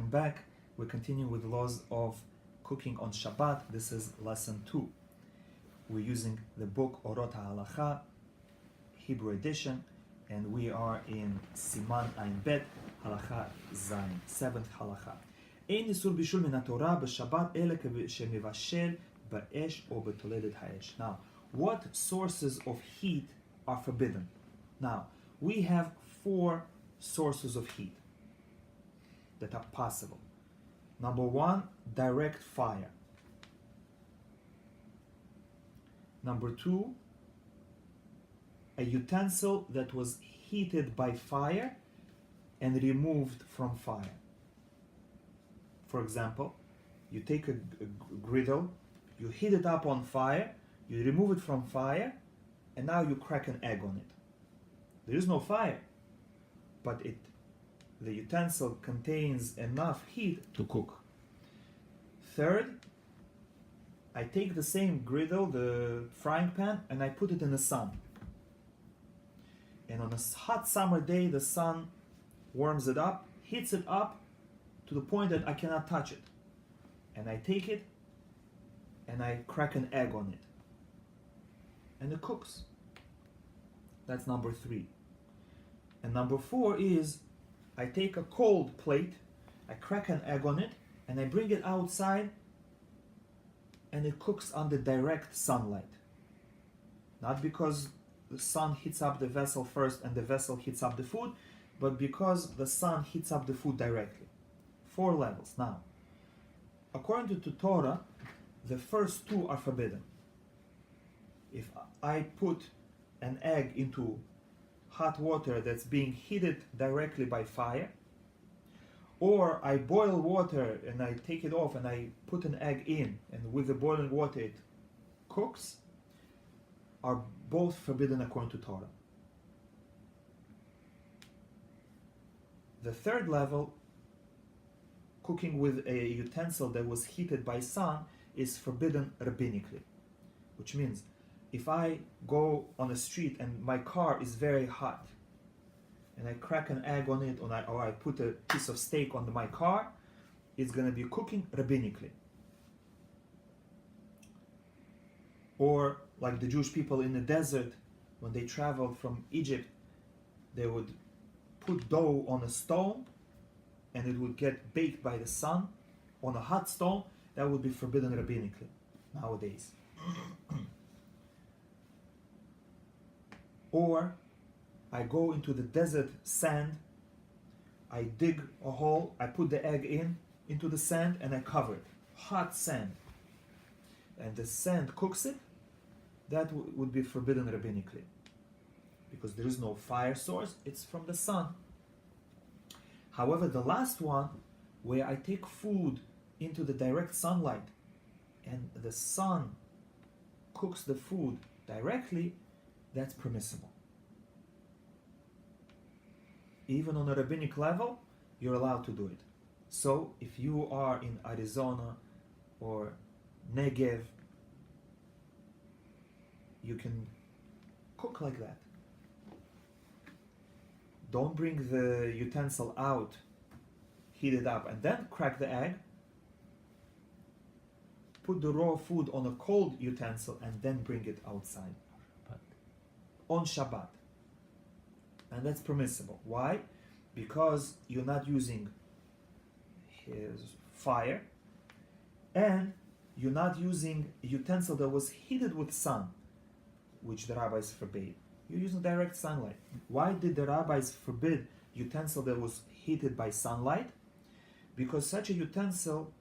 Welcome back. We continue with laws of cooking on Shabbat. This is lesson 2. We're using the book Orot HaHalacha, Hebrew edition, and we are in Siman Ayin Bet, Halacha Zayin, 7th Halacha. אין איסור בישול מן התורה בשבת אלא כשמבשל באש או בתולדת האש. Now, what sources of heat are forbidden? Now, we have 4 sources of heat that are possible. Number 1, direct fire. Number 2, a utensil that was heated by fire and removed from fire. For example, you take a griddle, you heat it up on fire, you remove it from fire, and now you crack an egg on it. There is no fire, but the utensil contains enough heat to cook. Third, I take the same griddle, the frying pan, and I put it in the sun. And on a hot summer day, the sun warms it up, heats it up to the point that I cannot touch it. And I take it and I crack an egg on it. And it cooks. That's number 3. And number 4 is I take a cold plate, I crack an egg on it, and I bring it outside, and it cooks under direct sunlight. Not because the sun heats up the vessel first and the vessel heats up the food, but because the sun heats up the food directly. 4 levels. Now, according to Torah, the first 2 are forbidden. If I put an egg into hot water that's being heated directly by fire, or I boil water and I take it off and I put an egg in, and with the boiling water it cooks, are both forbidden according to Torah. The third level, cooking with a utensil that was heated by sun, is forbidden rabbinically, which means if I go on a street and my car is very hot and I crack an egg on it, or I put a piece of steak on my car, it's going to be cooking rabbinically. Or like the Jewish people in the desert, when they traveled from Egypt, they would put dough on a stone and it would get baked by the sun on a hot stone. That would be forbidden rabbinically nowadays. Or I go into the desert sand, I dig a hole, I put the egg into the sand, and I cover it. Hot sand. And the sand cooks it. That would be forbidden rabbinically. Because there is no fire source, it's from the sun. However, the last one, where I take food into the direct sunlight and the sun cooks the food directly, that's permissible. Even on a rabbinic level, you're allowed to do it. So if you are in Arizona or Negev, you can cook like that. Don't bring the utensil out, heat it up, and then crack the egg. Put the raw food on a cold utensil and then bring it outside. On Shabbat. And that's permissible. Why? Because you're not using fire, and you're not using a utensil that was heated with sun, which the rabbis forbade. You're using direct sunlight. Why did the rabbis forbid utensil that was heated by sunlight? Because such a utensil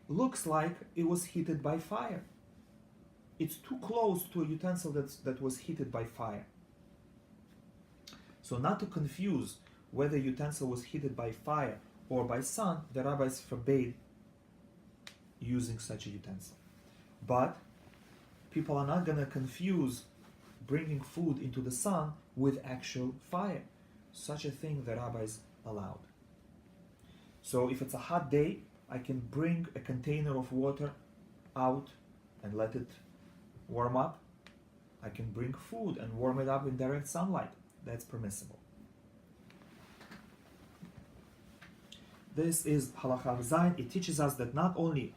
looks like it was heated by fire. It's too close to a utensil that was heated by fire. So not to confuse whether utensil was heated by fire or by sun, the rabbis forbade using such a utensil. But people are not going to confuse bringing food into the sun with actual fire. Such a thing the rabbis allowed. So if it's a hot day, I can bring a container of water out and let it warm up. I can bring food and warm it up in direct sunlight. That's permissible. This is Halacha Zayin. It teaches us that not only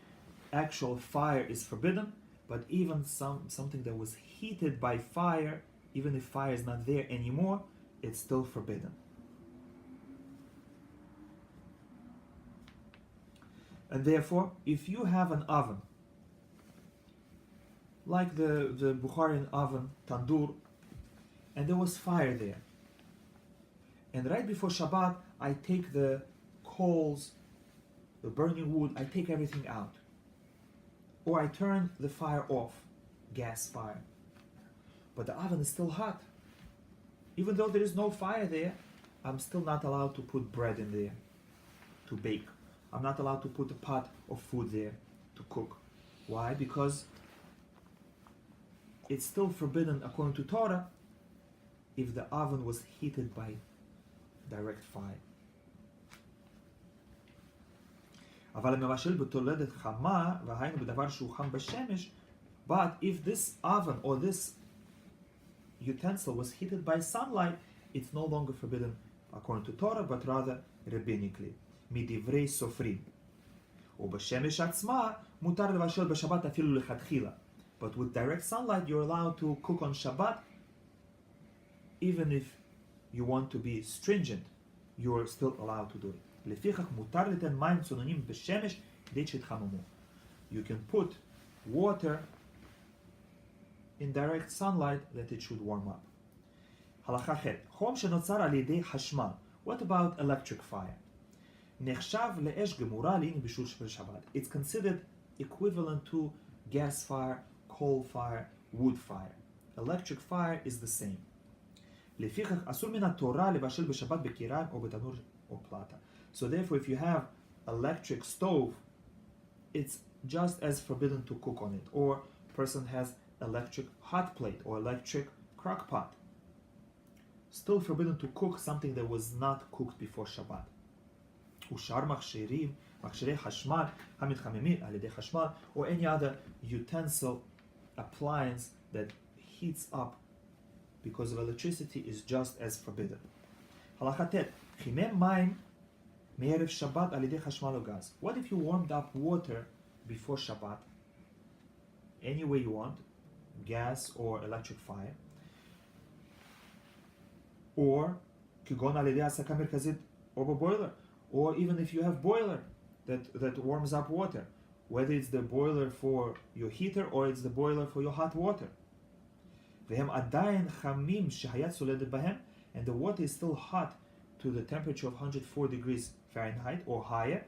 actual fire is forbidden, but even something that was heated by fire, even if fire is not there anymore, it's still forbidden. And therefore, if you have an oven, like the Bukharian oven, tandoor, and there was fire there, and right before Shabbat, I take the coals, the burning wood, I take everything out. Or I turn the fire off, gas fire. But the oven is still hot. Even though there is no fire there, I'm still not allowed to put bread in there to bake. I'm not allowed to put a pot of food there to cook. Why? Because it's still forbidden according to Torah if the oven was heated by direct fire. But if this oven or this utensil was heated by sunlight, it's no longer forbidden according to Torah, but rather rabbinically. מדברי סופרים. ובשמש עצמה מותר לבשל בשבת אפילו לכתחילה. But with direct sunlight, you're allowed to cook on Shabbat, even if you want to be stringent, you're still allowed to do it. לפיכך מותר ליתן מים צוננים בשמש כדי שיתחממו. You can put water in direct sunlight that it should warm up. הלכה ח' חום שנוצר על ידי חשמל. What about electric fire? נחשב לאש גמורה לעניין בישול של שבת. It's considered equivalent to gas fire, coal fire, wood fire. Electric fire is the same. לפיכך אסור מן התורה לבשל בשבת בקיריים או בתנור או פלטה. So therefore, if you have electric stove, it's just as forbidden to cook on it. Or person has electric hot plate or electric crock pot. Still forbidden to cook something that was not cooked before Shabbat. ושאר מכשירי חשמל המתחממים על ידי חשמל, or any other utensil, appliance that heats up because of electricity is just as forbidden. הלכה ט' חימם מים מערב שבת על ידי חשמל או גז. What if you warmed up water before Shabbat, any way you want, gas or electric fire, or כגון על ידי הסקה מרכזית או בבוילר, or even if you have boiler that warms up water, whether it's the boiler for your heater or it's the boiler for your hot water. והם עדיין חמים שהיד סולדת בהם, and the water is still hot to the temperature of 104 degrees Fahrenheit or higher,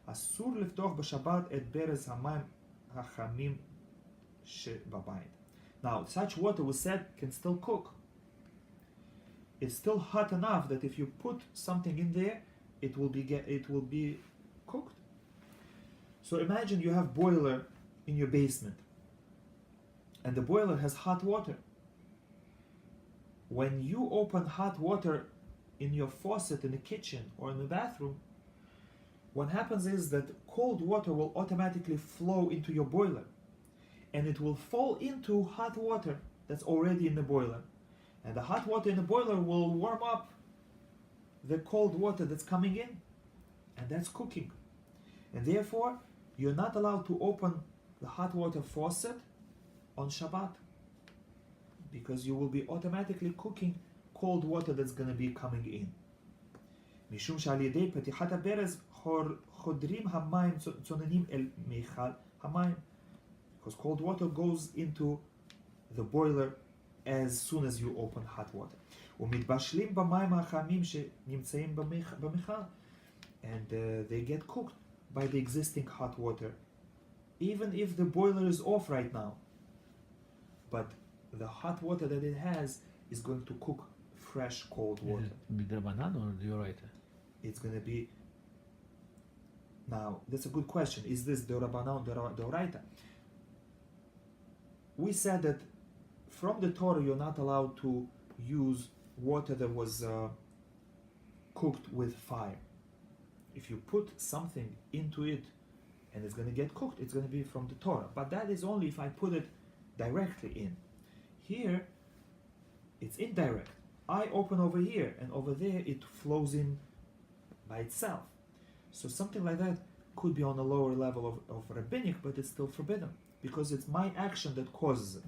אסור לפתוח בשבת את ברז המים החמים שבבית. Now, such water, we said, can still cook. It's still hot enough that if you put something in there, it will be cooked. So imagine you have boiler in your basement, and the boiler has hot water. When you open hot water in your faucet in the kitchen or in the bathroom, what happens is that cold water will automatically flow into your boiler, and it will fall into hot water that's already in the boiler, and the hot water in the boiler will warm up the cold water that's coming in, and that's cooking. And therefore, you're not allowed to open the hot water faucet on Shabbat, because you will be automatically cooking cold water that's going to be coming in. משום שעל ידי פתיחת הברז חודרים המים צוננים אל מיכל המים, because cold water goes into the boiler as soon as you open hot water. ומתבשלים במים החמים שנמצאים במיכל, and they get cooked by the existing hot water, even if the boiler is off right now. But the hot water that it has is going to cook fresh cold water. B'drabanan or d'oraita? It's going to be... Now, that's a good question. Is this d'Rabanan or d'oraita? We said that from the Torah you're not allowed to use water that was cooked with fire. If you put something into it and it's going to get cooked, it's going to be from the Torah. But that is only if I put it directly in. Here, it's indirect. I open over here, and over there it flows in by itself. So something like that could be on a lower level of rabbinic, but it's still forbidden because it's my action that causes it.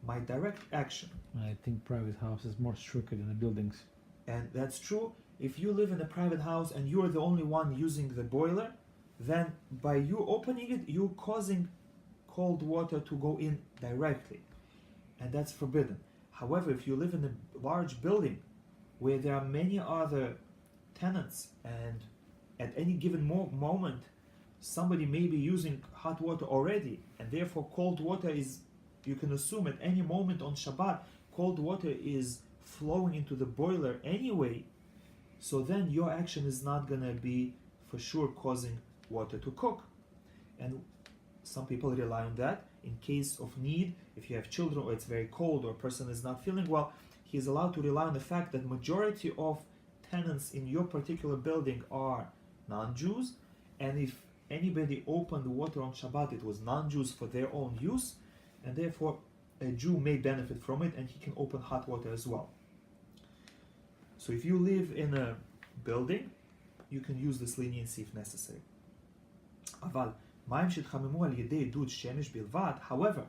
My direct action. I think private house is more stricter than the buildings. And that's true. If you live in a private house and you're the only one using the boiler, then by you opening it, you're causing cold water to go in directly. And that's forbidden. However, if you live in a large building where there are many other tenants and at any given moment somebody may be using hot water already, and therefore cold water is, you can assume at any moment on Shabbat, cold water is flowing into the boiler anyway, so then your action is not going to be for sure causing water to cook. And some people rely on that in case of need. If you have children or it's very cold or a person is not feeling well, he is allowed to rely on the fact that majority of tenants in your particular building are non-Jews, and if anybody opened the water on Shabbat, it was non-Jews for their own use, and therefore a Jew may benefit from it and he can open hot water as well. So if you live in a building, you can use this leniency if necessary. However,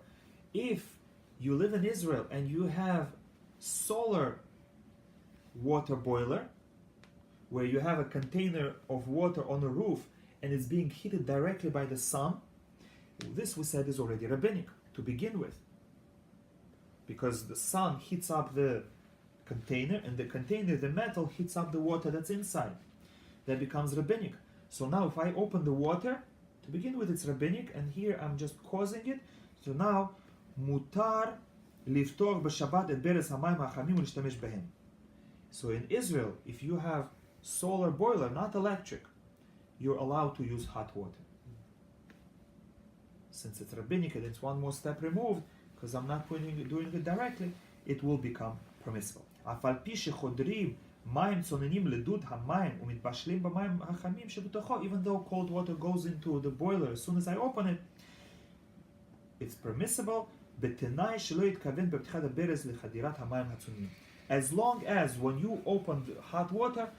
if you live in Israel and you have solar water boiler, where you have a container of water on the roof and it's being heated directly by the sun, this we said is already rabbinic to begin with. Because the sun heats up the container, and the container, the metal, heats up the water that's inside. That becomes rabbinic. So now if I open the water, to begin with it's rabbinic, and here I'm just causing it. So now, mutar liftor b'shabbat et beres hamayim hachamim u'lishtamesh behem. So in Israel, if you have solar boiler, not electric, you're allowed to use hot water. Since it's rabbinic and it's one more step removed, because I'm not doing it directly, it will become permissible. Even though cold water goes into the boiler as soon as I open it, it's permissible, as long as when you open the hot water,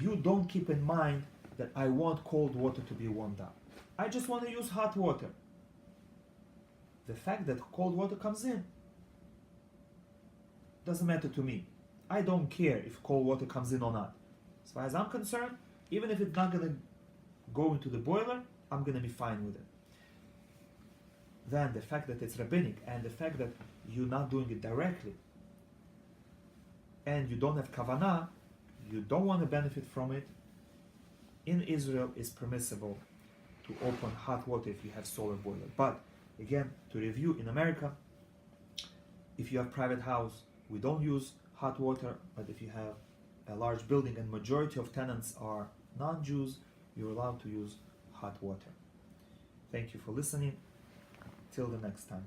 you don't keep in mind that I want cold water to be warmed up. I just want to use hot water. The fact that cold water comes in doesn't matter to me. I don't care if cold water comes in or not. As far as I'm concerned, even if it's not going to go into the boiler, I'm going to be fine with it. Then the fact that it's rabbinic and the fact that you're not doing it directly and you don't have kavanah, you don't want to benefit from it, in Israel is permissible to open hot water if you have solar boiler. But again, to review, in America, if you have private house, we don't use hot water, but if you have a large building and majority of tenants are non-Jews, you're allowed to use hot water. Thank you for listening. Till the next time.